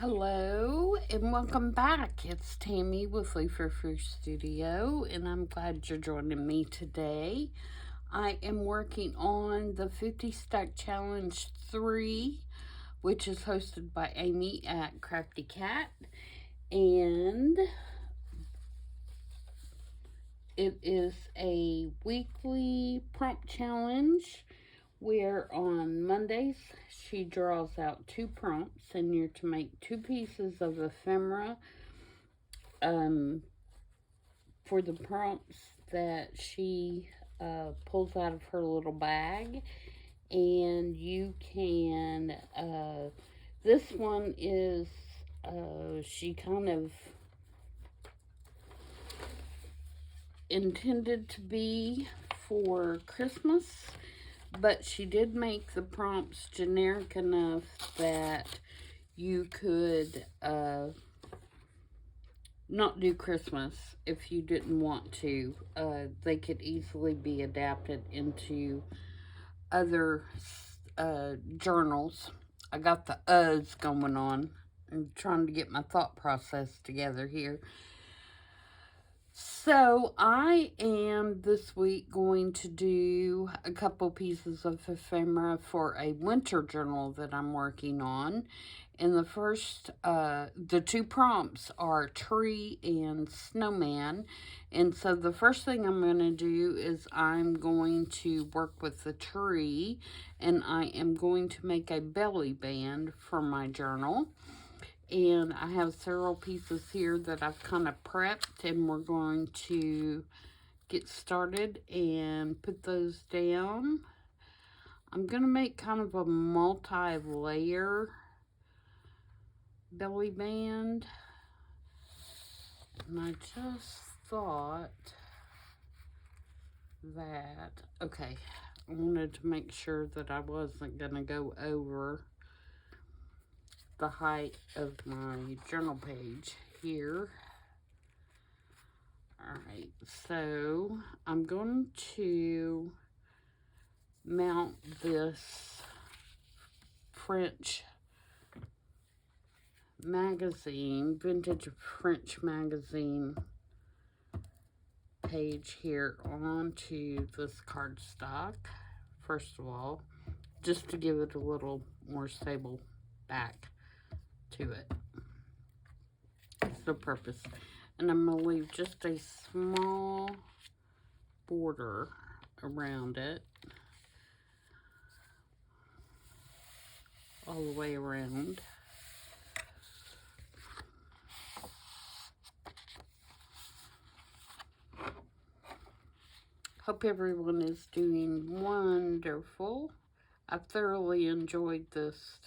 Hello and welcome back. It's Tammy with Frou-frou Studio, and I'm glad you're joining me today. I am working on the 50 Stack Challenge 3, which is hosted by Amy at Crafty Cat, and it is a weekly prompt challenge where on Mondays she draws out 2 prompts, and you're to make 2 pieces of ephemera for the prompts that she pulls out of her little bag. And you can, this one is, she kind of intended to be for Christmas, but she did make the prompts generic enough that you could not do Christmas if you didn't want to. They could easily be adapted into other journals. I got the uhs going on. I'm trying to get my thought process together here. So I am this week going to do a couple pieces of ephemera for a winter journal that I'm working on. And the first, the 2 prompts are tree and snowman. And so the first thing I'm going to do is I'm going to work with the tree, and I am going to make a belly band for my journal. And I have several pieces here that I've kind of prepped, and we're going to get started and put those down. I'm going to make kind of a multi-layer belly band. And I just thought that, okay, I wanted to make sure that I wasn't going to go over the height of my journal page here. Alright, so I'm going to mount this French magazine, vintage French magazine page here onto this cardstock, first of all, just to give it a little more stable back to it. That's the purpose. And I'm going to leave just a small border around it, all the way around. Hope everyone is doing wonderful. I've thoroughly enjoyed this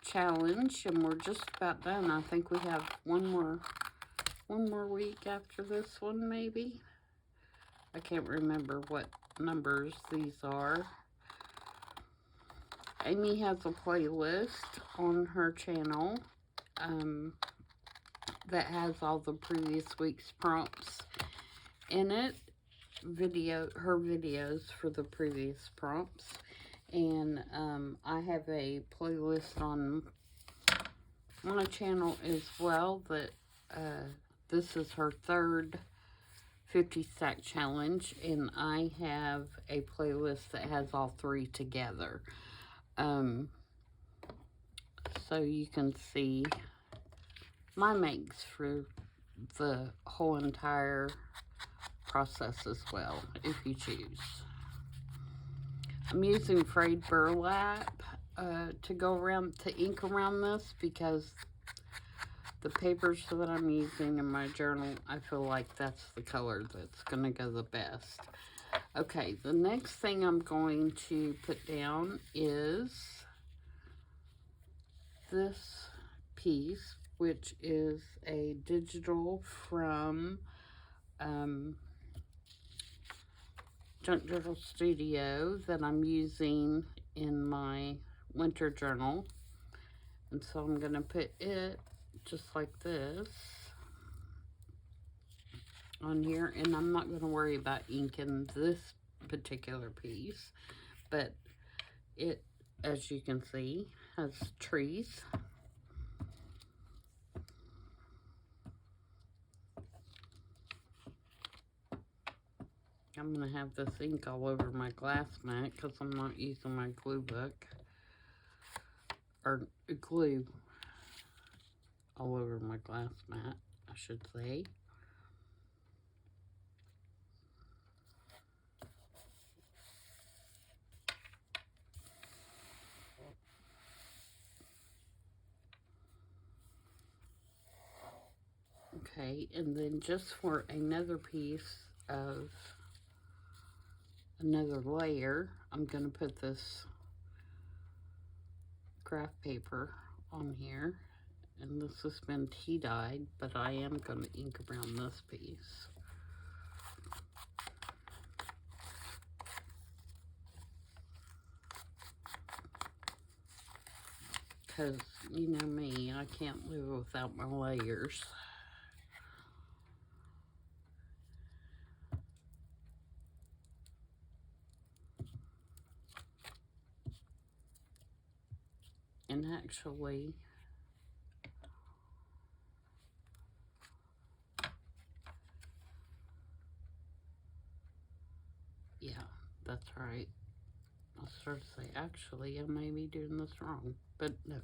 challenge, and we're just about done. I think we have one more week after this one, maybe. I can't remember what numbers these are. Amy has a playlist on her channel that has all the previous week's prompts in it. Her videos for the previous prompts. And I have a playlist on my channel as well that this is her third 50 stack challenge, and I have a playlist that has all 3 together. So you can see my makes for the whole entire process as well, if you choose. I'm using frayed burlap to go around, to ink around this, because the papers that I'm using in my journal, I feel like that's the color that's going to go the best. Okay, the next thing I'm going to put down is this piece, which is a digital from Junk Journal Studio that I'm using in my winter journal. And so I'm going to put it just like this on here, and I'm not going to worry about inking this particular piece, but it, as you can see, has trees. I'm going to have this ink all over my glass mat because I'm not using my glue book. Or glue all over my glass mat, I should say. Okay, and then just for another piece of another layer, I'm going to put this craft paper on here. And this has been tea dyed, but I am going to ink around this piece. Because, you know me, I can't live without my layers. And actually, yeah, that's right. I started to say, actually, I may be doing this wrong. But no.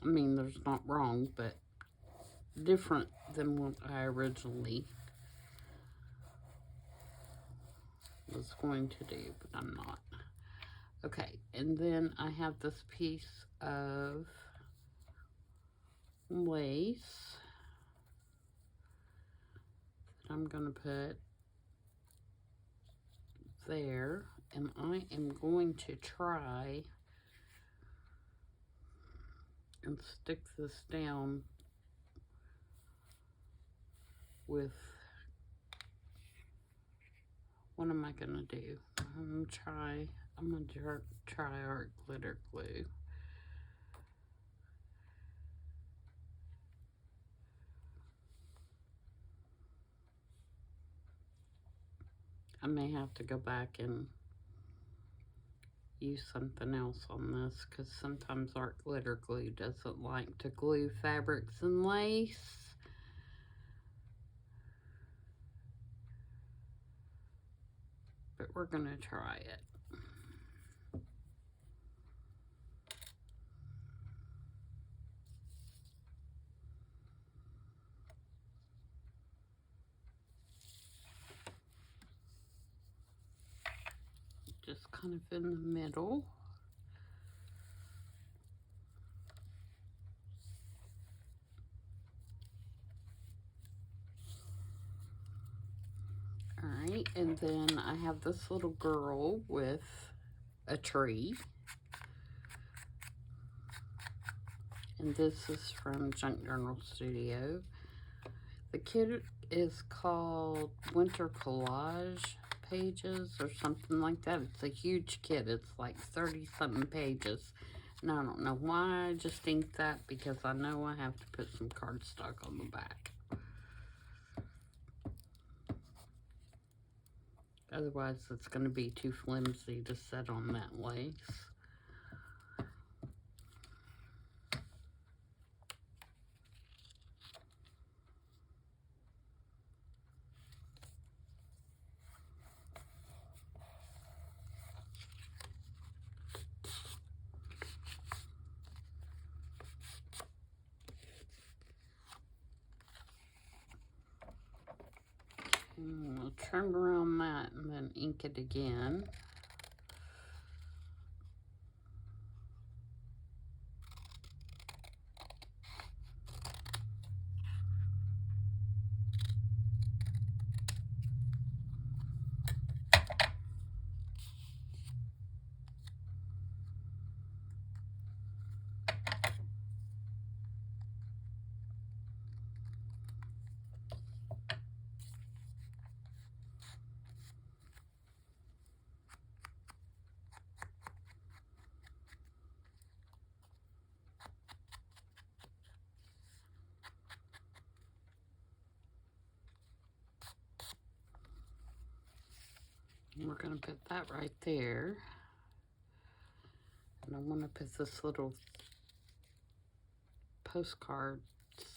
I mean, there's not wrong, but different than what I originally was going to do, but I'm not. Okay, and then I have this piece of lace that I'm going to put there, and I am going to try and stick this down with, what am I going to do? I'm going to try art glitter glue. I may have to go back and use something else on this because sometimes art glitter glue doesn't like to glue fabrics and lace. But we're going to try it. Just kind of in the middle. Alright, and then I have this little girl with a tree. And this is from Junk Journal Studio. The kit is called Winter Collage Pages or something like that. It's a huge kit. It's like 30-something pages. And I don't know why I just inked that because I know I have to put some cardstock on the back. Otherwise, it's going to be too flimsy to set on that lace. And we'll turn around that and then ink it again. And we're going to put that right there. And I want to put this little postcard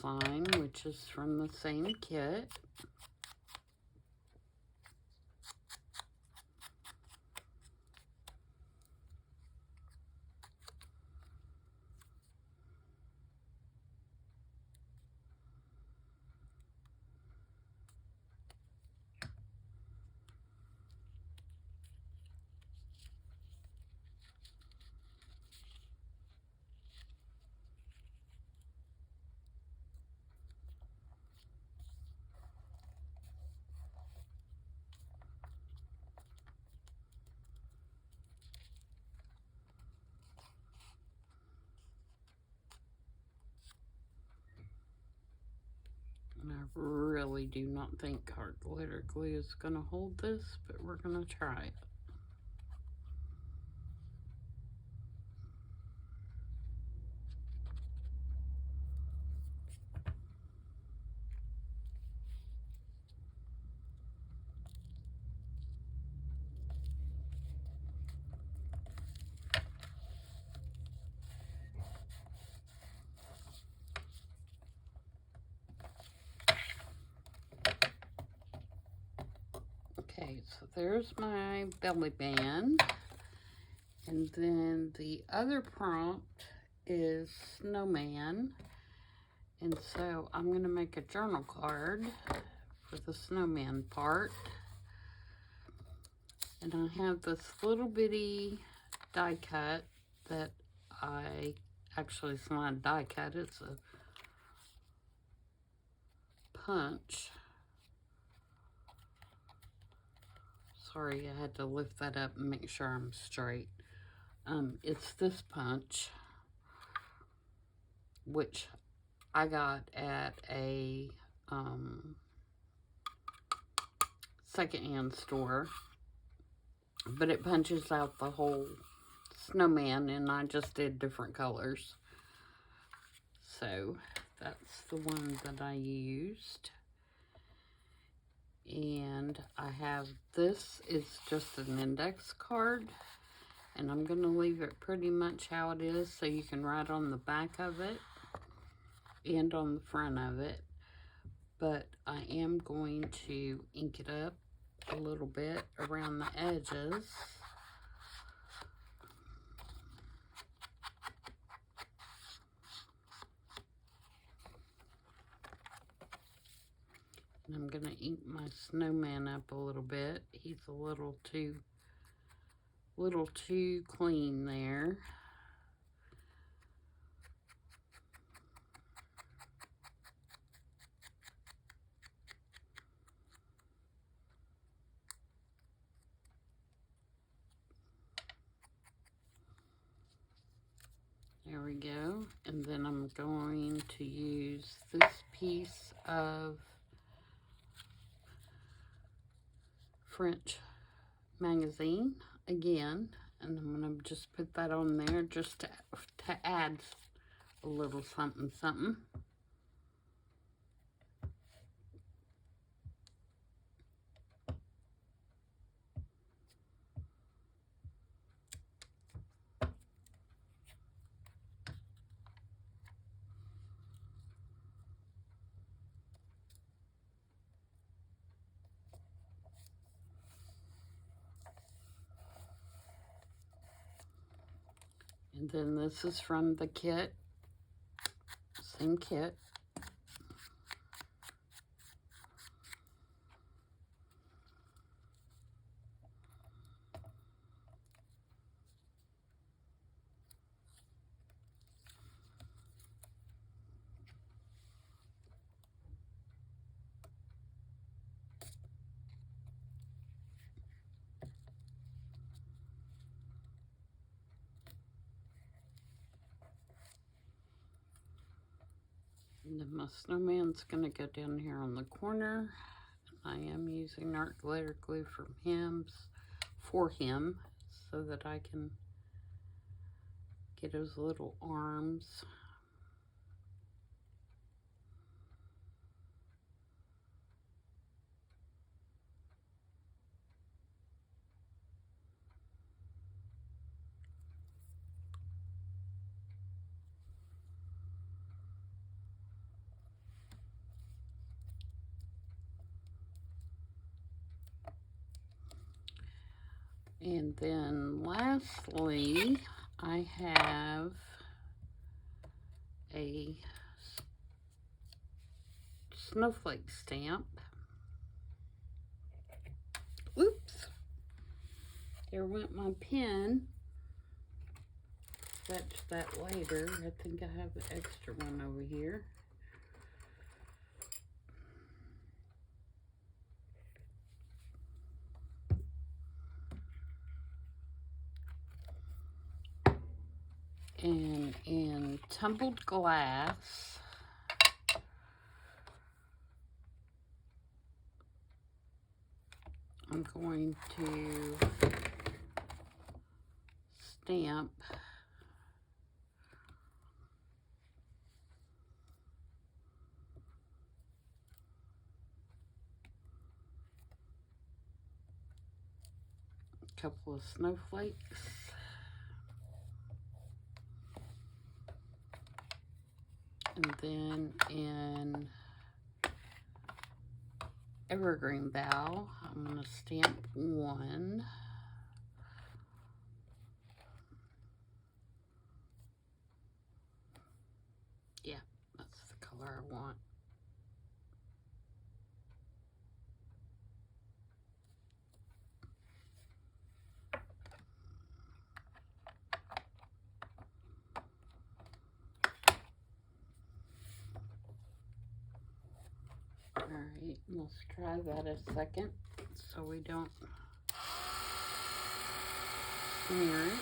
sign, which is from the same kit. really do not think hard glitter glue is going to hold this, but we're going to try it. Okay, so there's my belly band. And then the other prompt is snowman. And so I'm going to make a journal card for the snowman part. And I have this little bitty die cut that actually, it's not a die cut, it's a punch. Sorry, I had to lift that up and make sure I'm straight. It's this punch, which I got at a secondhand store, but it punches out the whole snowman, and I just did different colors. So that's the one that I used. And I have, this is just an index card, and I'm going to leave it pretty much how it is so you can write on the back of it and on the front of it. But I am going to ink it up a little bit around the edges. And I'm going to ink my snowman up a little bit. He's a little too clean there. There we go. And then I'm going to use this piece of French magazine again, and I'm going to just put that on there just to add a little something something. And then this is from the kit, same kit. And then my snowman's going to go down here on the corner. I am using art glitter glue for him so that I can get his little arms. And then lastly, I have a snowflake stamp. Oops, there went my pen. Fetch that later. I think I have an extra one over here. And in tumbled glass, I'm going to stamp a couple of snowflakes. And then in Evergreen Bough, I'm going to stamp one. Yeah, that's the color I want. Alright, let's try that a second so we don't smear it.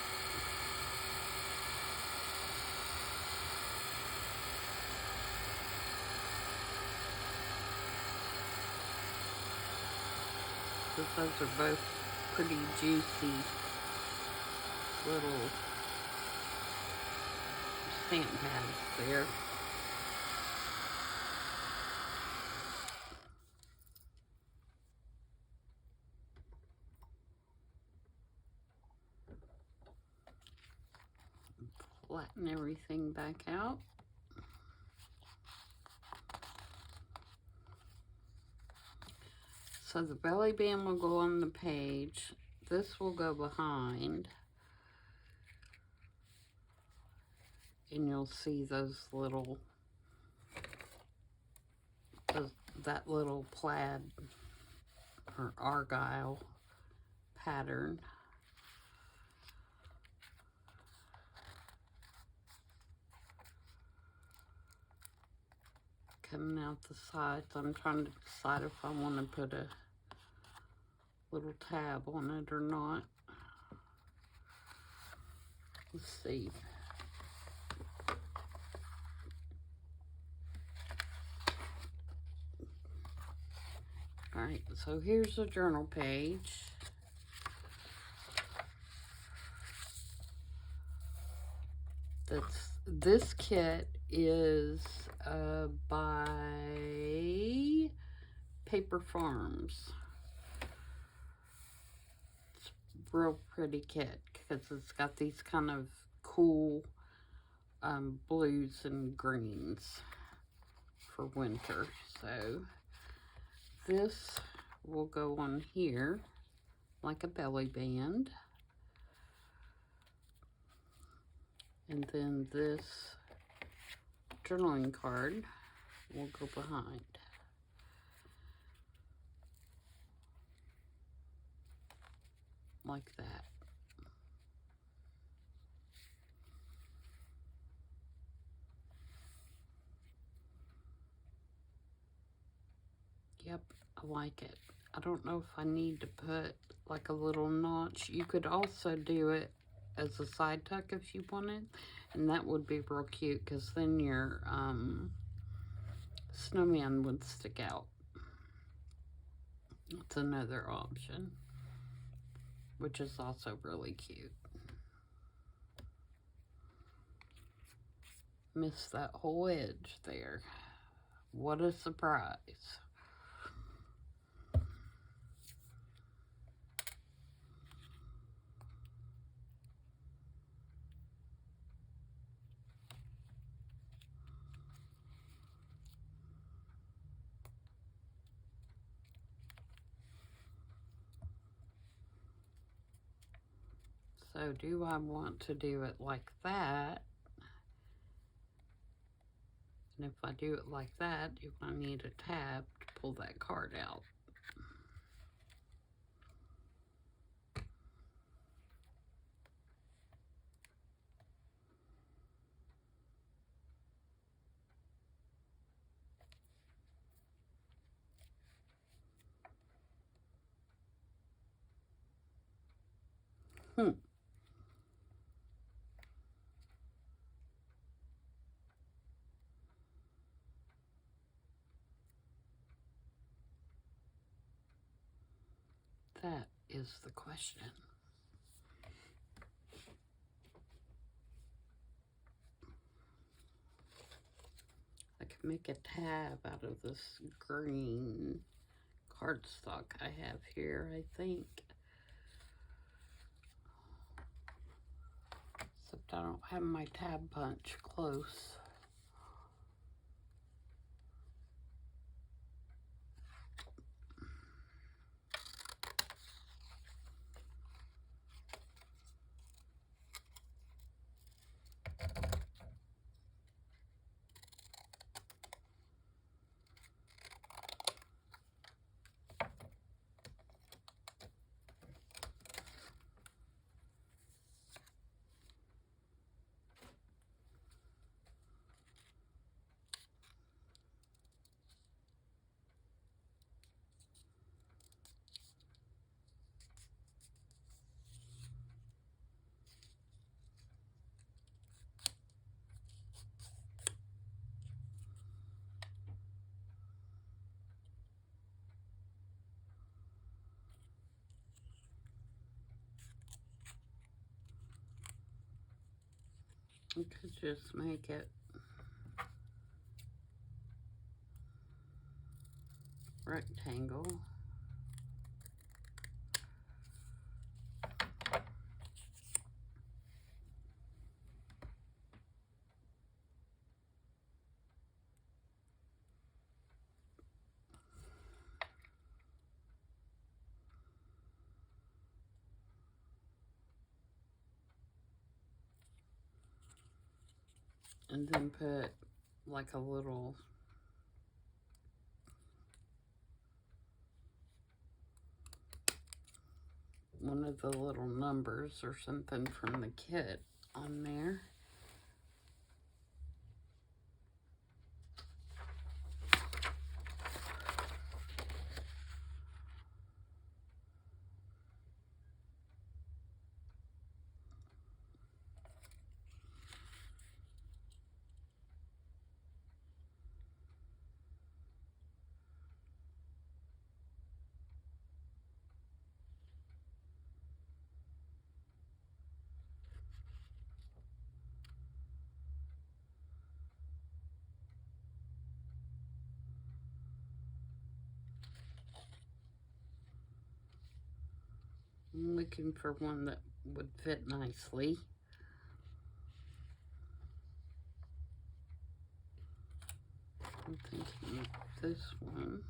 Because those are both pretty juicy little stamp pads there. Flatten everything back out. So the belly band will go on the page. This will go behind. And you'll see those little, that little plaid or argyle pattern. Coming out the sides. I'm trying to decide if I want to put a little tab on it or not. Let's see. Alright, so here's the journal page. This kit is by Paper Farms. It's a real pretty kit because it's got these kind of cool blues and greens for winter. So this will go on here like a belly band. And then this journaling card will go behind. Like that. Yep, I like it. I don't know if I need to put like a little notch. You could also do it as a side tuck if you wanted, and that would be real cute because then your snowman would stick out. It's another option, which is also really cute. Missed that whole edge there. What a surprise. So do I want to do it like that? And if I do it like that, do I need a tab to pull that card out? That is the question. I can make a tab out of this green cardstock I have here, I think. Except I don't have my tab punch close. You could just make it rectangle. And then put like a little one of the little numbers or something from the kit on there. I'm looking for one that would fit nicely. I'm thinking of this one.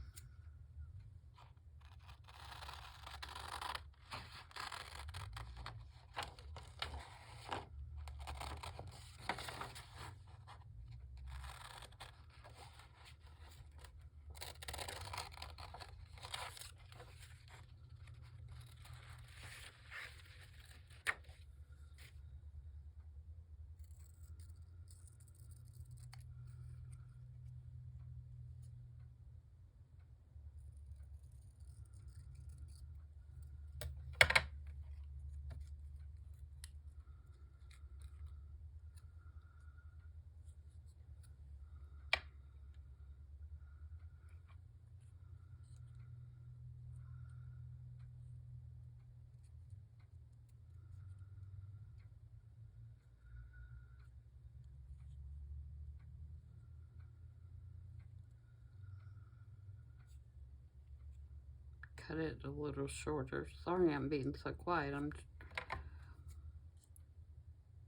Cut it a little shorter. Sorry I'm being so quiet. I'm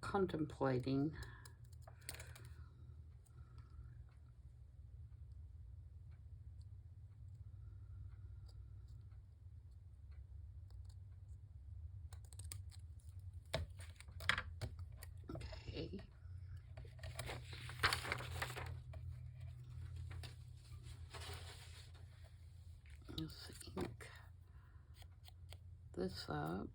contemplating. Okay. Let's ink this up.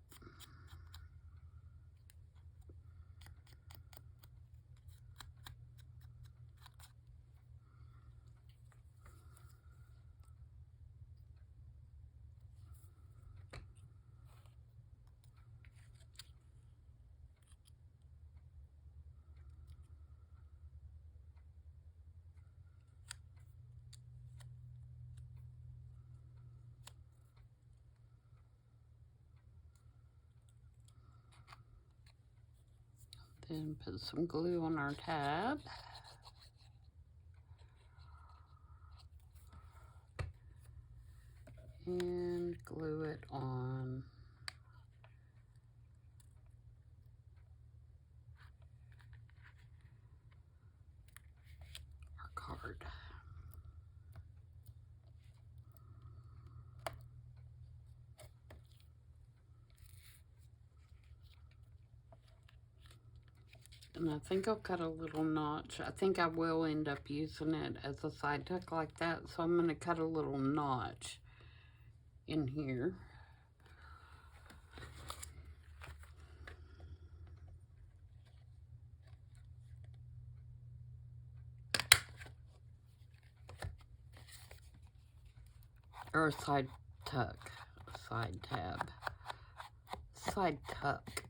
Then put some glue on our tab. And glue it on our card. And I think I'll cut a little notch. I think I will end up using it as a side tuck like that. So I'm going to cut a little notch in here. Or a side tuck. Side tab. Side tuck.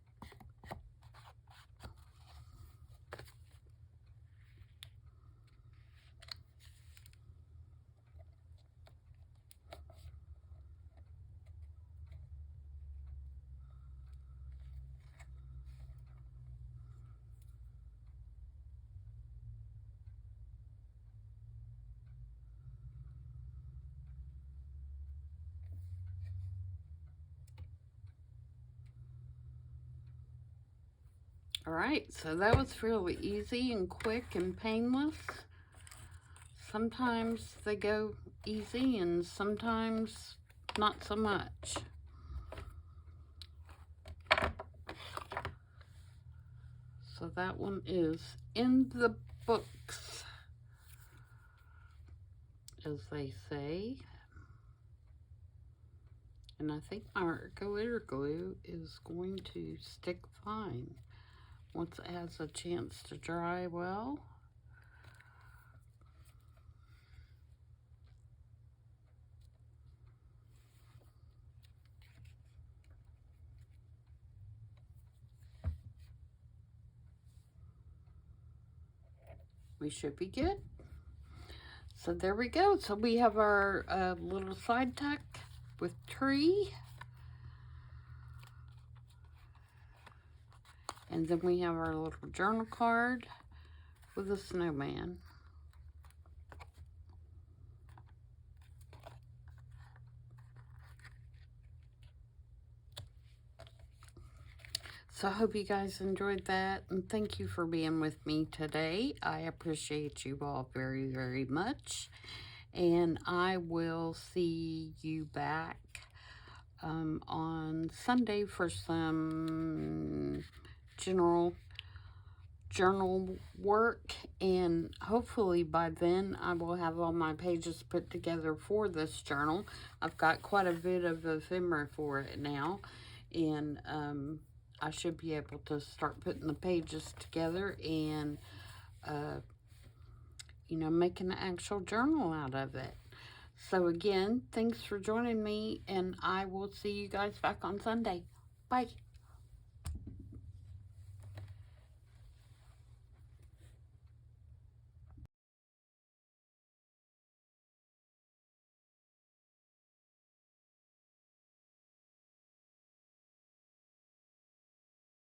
All right, so that was really easy and quick and painless. Sometimes they go easy and sometimes not so much. So that one is in the books, as they say. And I think my glitter glue is going to stick fine once it has a chance to dry well. We should be good. So there we go. So we have our little side tuck with tree. And then we have our little journal card with a snowman. So I hope you guys enjoyed that, and thank you for being with me today. I appreciate you all very, very much, and I will see you back on Sunday for some general journal work, and hopefully by then I will have all my pages put together for this journal. I've got quite a bit of ephemera for it now, and I should be able to start putting the pages together and, you know, making an actual journal out of it. So again, thanks for joining me, and I will see you guys back on Sunday. Bye.